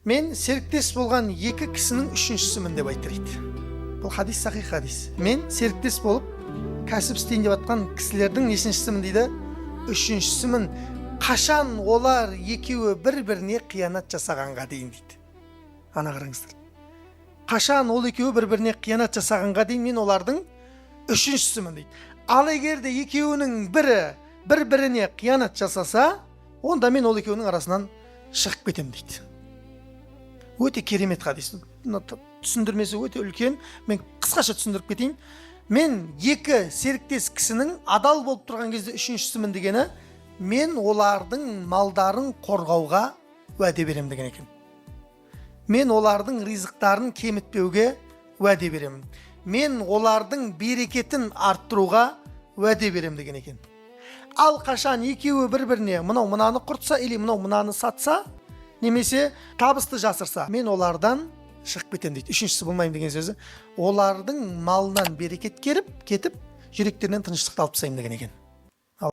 Мен серіктес болған екі кісінің үшіншісімін деп айтты. Бұл хадис сахих хадис. Мен серіктес болып кәсіп істейін деп жатқан кісілердің нешіншісімін дейді? Үшіншісімін. Қашан олар екеуі бір-біріне қиянат жасағанға дейін дейді. Ана қараңыздар. Қашан ол екеуі бір-біріне қиянат жасағанға дейін мен олардың үшіншісімін дейді. Ал егер де екеуінің бірі бір-біріне қиянат жасаса, онда мен ол екеуінің арасынан шығып кетем дейді. Өте керемет хадис. Түсіндірмесі өте үлкен. Мен қысқаша түсіндіріп кетейін. Мен екі серіктес кісінің адал болып тұрған кезде үшіншісімін дегені, мен олардың малдарын қорғауға уәде берем деген екен. Мен олардың ризықтарын кемітпеуге уәде беремін. Мен олардың берекетін арттыруға уәде берем деген екен. Ал қашан екеуі бір-біріне мынаны құртса, или мынаны сатса, немесе табысты жасырса, мен олардан шығып кетем дейді. Үшіншісі болмайым деген сөзі. Олардың малынан берекет кетіп, жүректерінен тыныштықты алып тастаймын деген екен.